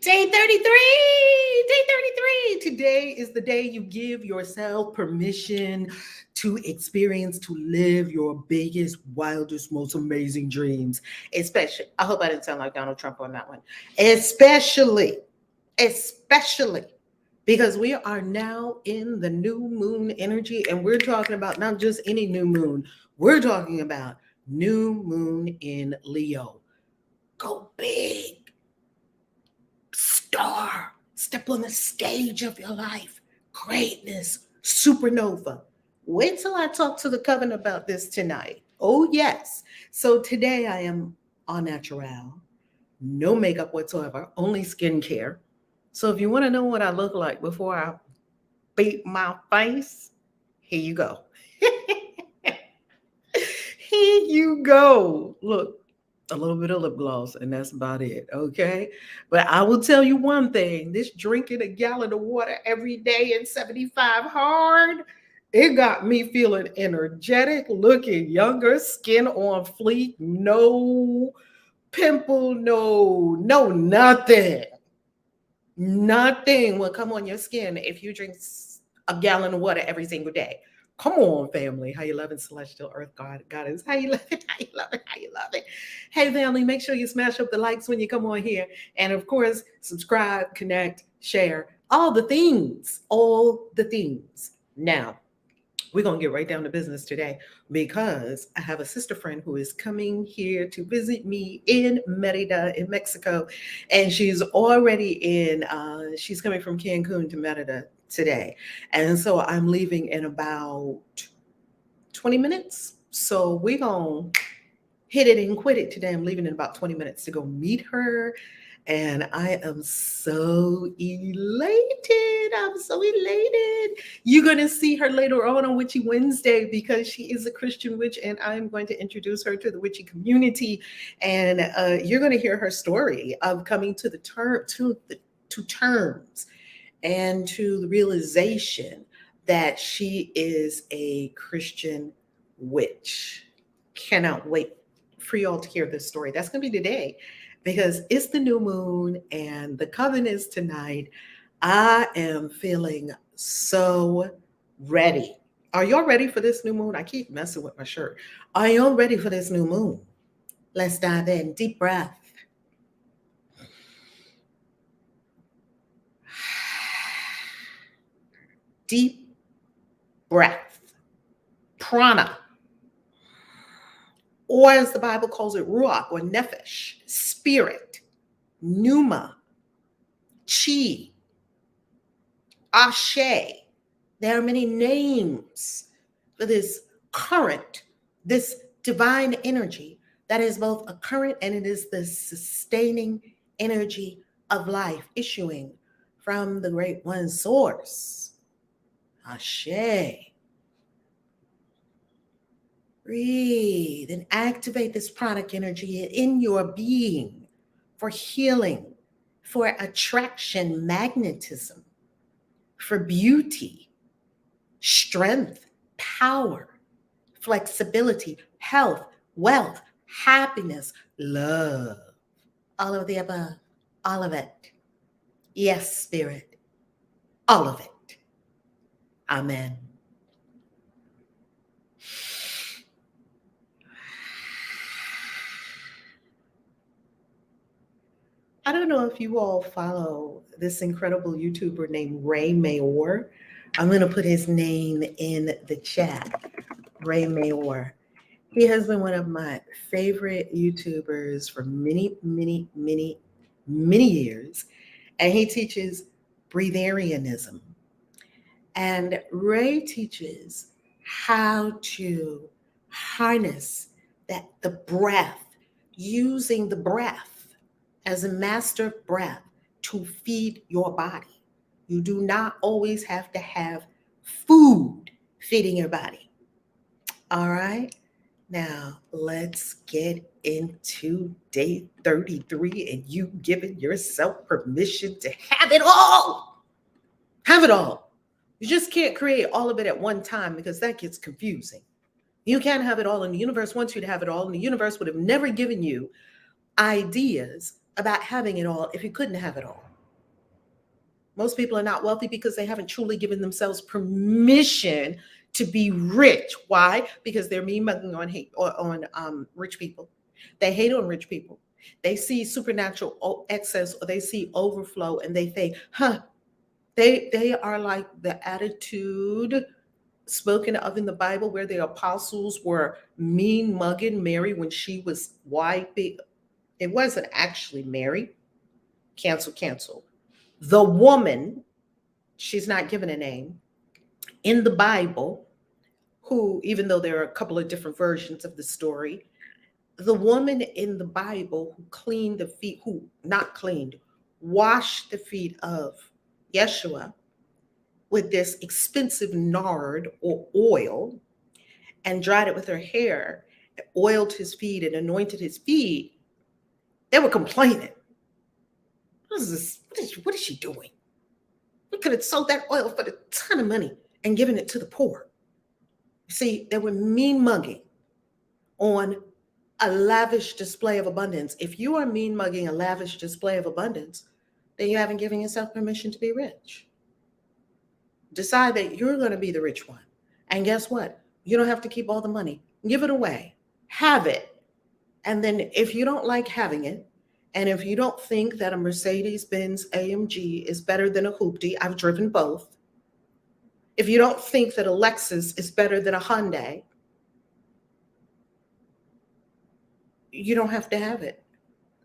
Day 33. Day 33. Today is the day you give yourself permission to experience, to live your biggest, wildest, most amazing dreams. Especially, I hope I didn't sound like Donald Trump on that one. Especially because we are now in the new moon energy, and we're talking about not just any new moon, we're talking about new moon in Leo. Go big, star, step on the stage of your life, greatness, supernova. Wait till I talk to the coven about this tonight. Oh, yes. So today I am all natural, no makeup whatsoever, only skincare. So if you want to know what I look like before I beat my face, here you go. Here you go. Look, a little bit of lip gloss, and that's about it. Okay. But I will tell you one thing, this drinking a gallon of water every day and 75 hard, it got me feeling energetic, looking younger, skin on fleek, no pimple, no, nothing. Nothing will come on your skin if you drink a gallon of water every single day. Come on, family. How you loving celestial earth God goddess? How you love it? How you love it? How you love it? Hey, family, make sure you smash up the likes when you come on here. And of course, subscribe, connect, share, all the things. All the things. Now, we're going to get right down to business today because I have a sister friend who is coming here to visit me in Merida, in Mexico. And she's already she's coming from Cancun to Merida today. And so I'm leaving in about 20 minutes. So we're going to hit it and quit it today. I'm leaving in about 20 minutes to go meet her. And I am so elated. I'm so elated. You're going to see her later on Witchy Wednesday because she is a Christian witch, and I'm going to introduce her to the witchy community. And you're going to hear her story of coming to to terms and to the realization that she is a Christian witch. Cannot wait for y'all to hear this story. That's going to be today because it's the new moon and the coven is tonight. I am feeling so ready. Are y'all ready for this new moon? I keep messing with my shirt. Are y'all ready for this new moon? Let's dive in. Deep breath. Deep breath. Prana, or as the Bible calls it, ruach or nefesh, spirit, pneuma, chi, ashe. There are many names for this current, this divine energy that is both a current and it is the sustaining energy of life issuing from the great one source. Ashe. Breathe and activate this pranic energy in your being for healing, for attraction, magnetism, for beauty, strength, power, flexibility, health, wealth, happiness, love. All of the above, all of it. Yes, Spirit, all of it. Amen. I don't know if you all follow this incredible YouTuber named Ray Mayor. I'm going to put his name in the chat. Ray Mayor. He has been one of my favorite YouTubers for many years. And he teaches breatharianism. And Ray teaches how to harness the breath, using the breath as a master breath to feed your body. You do not always have to have food feeding your body. All right. Now let's get into day 33 and you giving yourself permission to have it all. Have it all. You just can't create all of it at one time because that gets confusing. You can't have it all, and the universe wants you to have it all, and the universe would have never given you ideas about having it all if you couldn't have it all. Most people are not wealthy because they haven't truly given themselves permission to be rich. Why? Because they're mean mugging on hate or on rich people. They hate on rich people. They see supernatural excess or they see overflow and they think, huh, they are like the attitude spoken of in the Bible where the apostles were mean mugging Mary when she was wiping. It wasn't actually Mary. Cancel. The woman, she's not given a name, in the Bible, who, even though there are a couple of different versions of the story, the woman in the Bible who cleaned the feet, who not cleaned, washed the feet of Yeshua with this expensive nard or oil and dried it with her hair, oiled his feet and anointed his feet, they were complaining. What is this? What is she doing? We could have sold that oil for a ton of money and given it to the poor. See, they were mean mugging on a lavish display of abundance. If you are mean mugging a lavish display of abundance, then you haven't given yourself permission to be rich. Decide that you're going to be the rich one. And guess what? You don't have to keep all the money. Give it away. Have it. And then if you don't like having it, and if you don't think that a Mercedes-Benz AMG is better than a Hoopty, I've driven both. If you don't think that a Lexus is better than a Hyundai, you don't have to have it.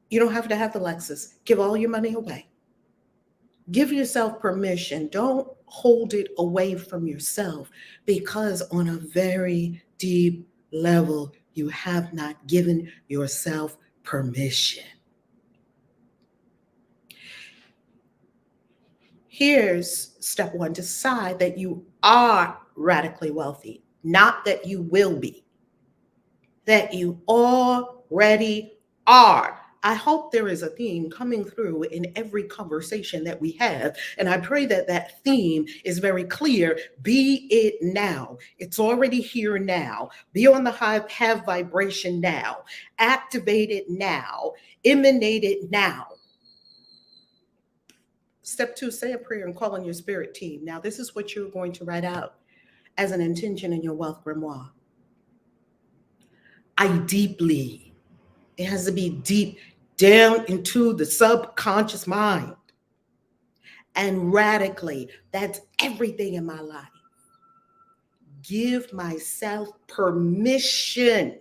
You don't have to have the Lexus. Give all your money away. Give yourself permission. Don't hold it away from yourself because on a very deep level, you have not given yourself permission. Here's step one. Decide that you are radically wealthy, not that you will be, that you already are. I hope there is a theme coming through in every conversation that we have. And I pray that that theme is very clear. Be it now. It's already here now. Be on the high, have vibration now. Activate it now. Emanate it now. Step two, say a prayer and call on your spirit team. Now, this is what you're going to write out as an intention in your wealth grimoire. I deeply, it has to be deep down into the subconscious mind. And radically, that's everything in my life. Give myself permission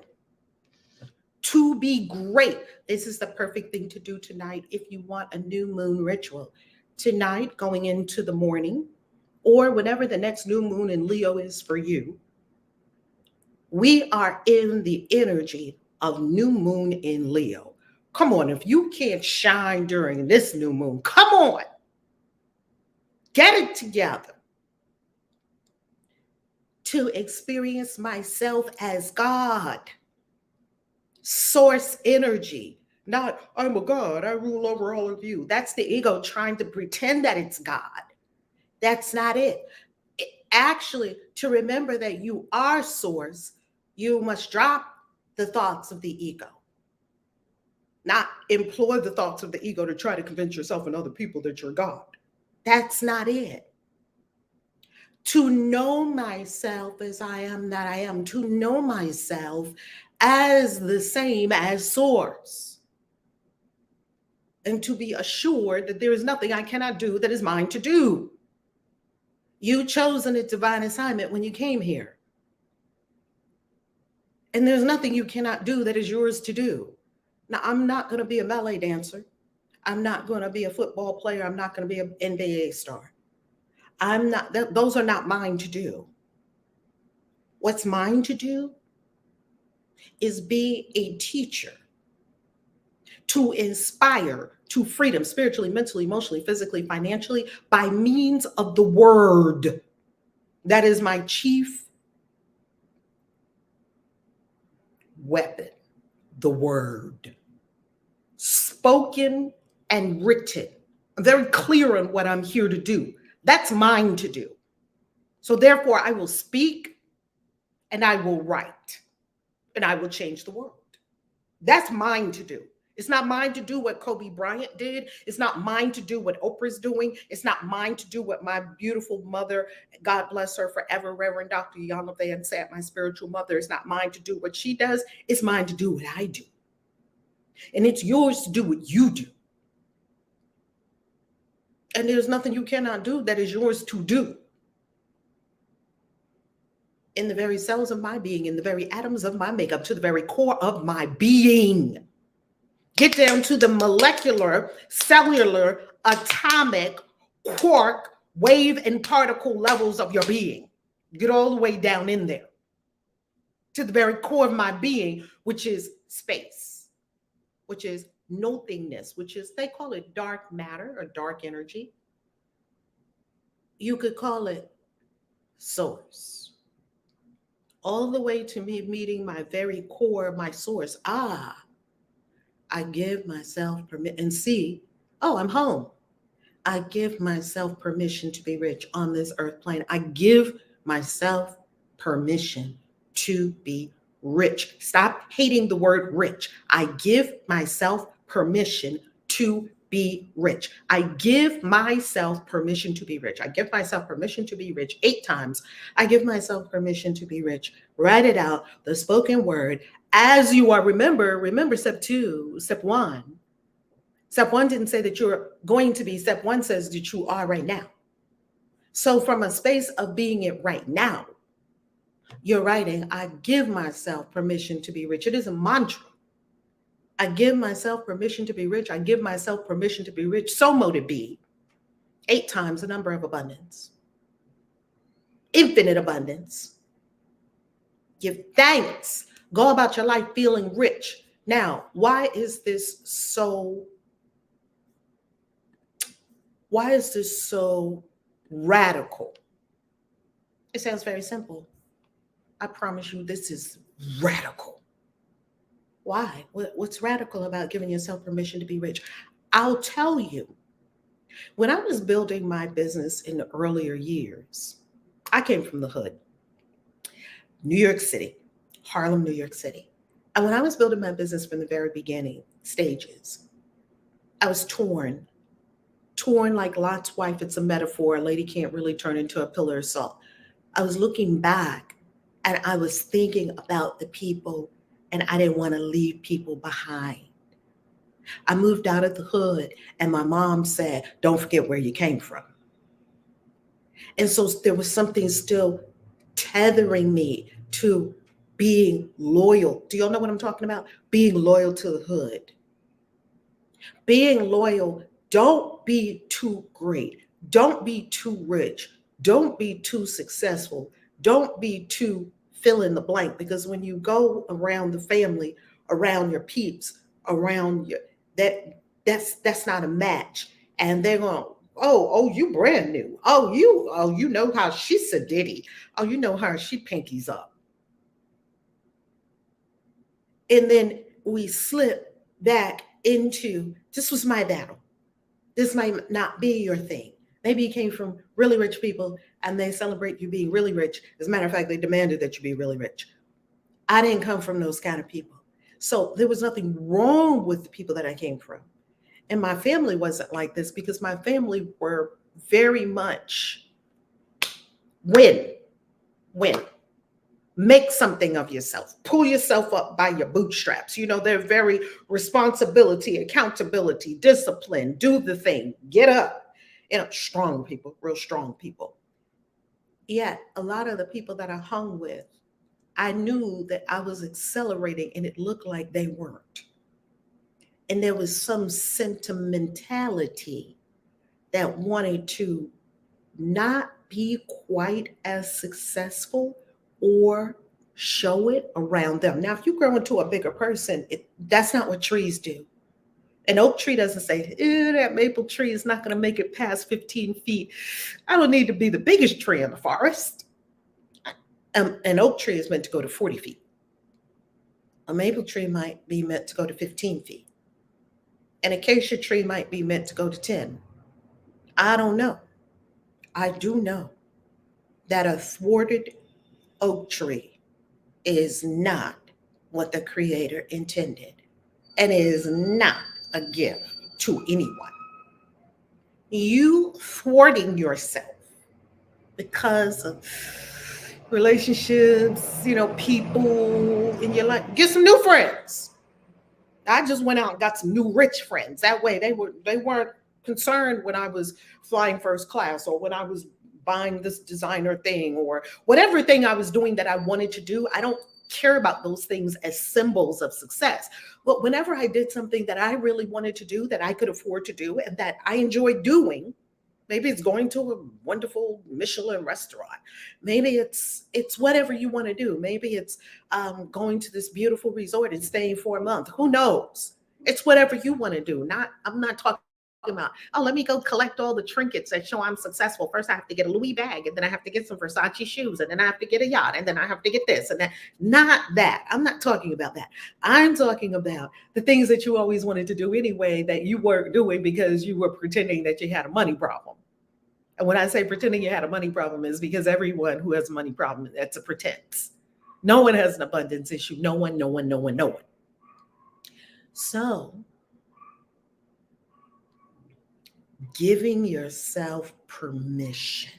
to be great. This is the perfect thing to do tonight if you want a new moon ritual. Tonight, going into the morning, or whenever the next new moon in Leo is for you, we are in the energy of new moon in Leo. Come on, if you can't shine during this new moon, come on, get it together. To experience myself as God, source energy. Not, I'm a God, I rule over all of you. That's the ego trying to pretend that it's God. That's not it. Actually, to remember that you are source, you must drop the thoughts of the ego. Not employ the thoughts of the ego to try to convince yourself and other people that you're God. That's not it. To know myself as I am that I am, to know myself as the same as source. And to be assured that there is nothing I cannot do that is mine to do. You chosen a divine assignment when you came here. And there's nothing you cannot do that is yours to do. Now, I'm not going to be a ballet dancer. I'm not going to be a football player. I'm not going to be an NBA star. I'm not, those are not mine to do. What's mine to do is be a teacher, to inspire to freedom, spiritually, mentally, emotionally, physically, financially, by means of the word. That is my chief weapon, the word. Spoken and written. I'm very clear on what I'm here to do. That's mine to do. So therefore, I will speak and I will write and I will change the world. That's mine to do. It's not mine to do what Kobe Bryant did. It's not mine to do what Oprah's doing. It's not mine to do what my beautiful mother, God bless her forever, Reverend Dr. Yana Van Satt, my spiritual mother. It's not mine to do what she does. It's mine to do what I do. And it's yours to do what you do. And there's nothing you cannot do that is yours to do. In the very cells of my being, in the very atoms of my makeup, to the very core of my being. Get down to the molecular, cellular, atomic, quark, wave, and particle levels of your being. Get all the way down in there. To the very core of my being, which is space, which is nothingness, which is, they call it dark matter or dark energy. You could call it source. All the way to me meeting my very core, my source. I give myself permission and see, oh, I'm home. I give myself permission to be rich on this earth plane. I give myself permission to be rich. Stop hating the word rich. I give myself permission to be rich. I give myself permission to be rich. I give myself permission to be rich 8 times. I give myself permission to be rich. Write it out, the spoken word, as you are. Remember step 2, step 1. Step 1 didn't say that you're going to be. Step 1 says that you are right now. So from a space of being it right now, you're writing, I give myself permission to be rich. It is a mantra. I give myself permission to be rich. I give myself permission to be rich. So mote it be. 8 times the number of abundance. Infinite abundance. Give thanks. Go about your life feeling rich. Now, why is this so radical? It sounds very simple. I promise you this is radical. Why? What's radical about giving yourself permission to be rich? I'll tell you. When I was building my business in the earlier years, I came from the hood, New York City, Harlem, New York City. And when I was building my business from the very beginning stages, I was torn like Lot's wife. It's a metaphor. A lady can't really turn into a pillar of salt. I was looking back and I was thinking about the people, and I didn't want to leave people behind. I moved out of the hood and my mom said, don't forget where you came from. And so there was something still tethering me to being loyal. Do y'all know what I'm talking about? Being loyal to the hood. Being loyal. Don't be too great. Don't be too rich. Don't be too successful. Don't be too fill in the blank, because when you go around the family, around your peeps, around your that's not a match. And they're going, oh, you brand new. You know how she's a ditty. Oh, you know how she pinkies up. And then we slip back into, this was my battle. This might not be your thing. Maybe you came from really rich people and they celebrate you being really rich. As a matter of fact, they demanded that you be really rich. I didn't come from those kind of people. So there was nothing wrong with the people that I came from. And my family wasn't like this, because my family were very much win. Make something of yourself. Pull yourself up by your bootstraps. You know, they're very responsibility, accountability, discipline, do the thing, get up. You know, strong people, real strong people. Yet a lot of the people that I hung with, I knew that I was accelerating and it looked like they weren't. And there was some sentimentality that wanted to not be quite as successful or show it around them. Now, if you grow into a bigger person, that's not what trees do. An oak tree doesn't say, that maple tree is not going to make it past 15 feet. I don't need to be the biggest tree in the forest. An oak tree is meant to go to 40 feet. A maple tree might be meant to go to 15 feet. An acacia tree might be meant to go to 10. I don't know. I do know that a thwarted oak tree is not what the Creator intended. and it is not a gift to anyone. You thwarting yourself because of relationships, people in your life. Get some new friends. I just went out and got some new rich friends. That way they weren't concerned when I was flying first class or when I was buying this designer thing or whatever thing I was doing that I wanted to do. I don't care about those things as symbols of success. But whenever I did something that I really wanted to do, that I could afford to do, and that I enjoyed doing, maybe it's going to a wonderful Michelin restaurant. Maybe it's whatever you want to do. Maybe it's going to this beautiful resort and staying for a month. Who knows? It's whatever you want to do. I'm not talking about, oh, let me go collect all the trinkets that show I'm successful. First, I have to get a Louis bag, and then I have to get some Versace shoes, and then I have to get a yacht, and then I have to get this and that. Not that. I'm not talking about that. I'm talking about the things that you always wanted to do anyway that you weren't doing because you were pretending that you had a money problem. And when I say pretending you had a money problem, is because everyone who has a money problem, that's a pretense. No one has an abundance issue. No one, no one, no one, no one. So, giving yourself permission.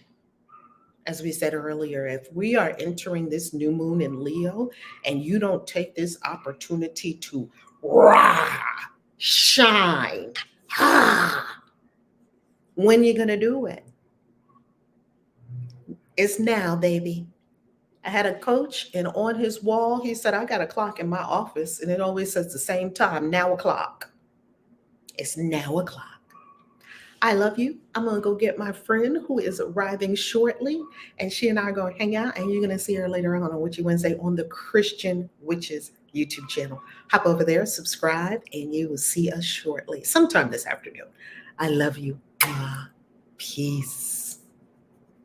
As we said earlier, if we are entering this new moon in Leo and you don't take this opportunity to shine, when are you going to do it? It's now, baby. I had a coach, and on his wall, he said, I got a clock in my office, and it always says the same time, now o'clock. It's now o'clock. I love you. I'm going to go get my friend who is arriving shortly, and she and I are going to hang out, and you're going to see her later on Witchy Wednesday on the Christian Witches YouTube channel. Hop over there, subscribe, and you will see us shortly, sometime this afternoon. I love you. Peace.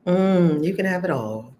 You can have it all.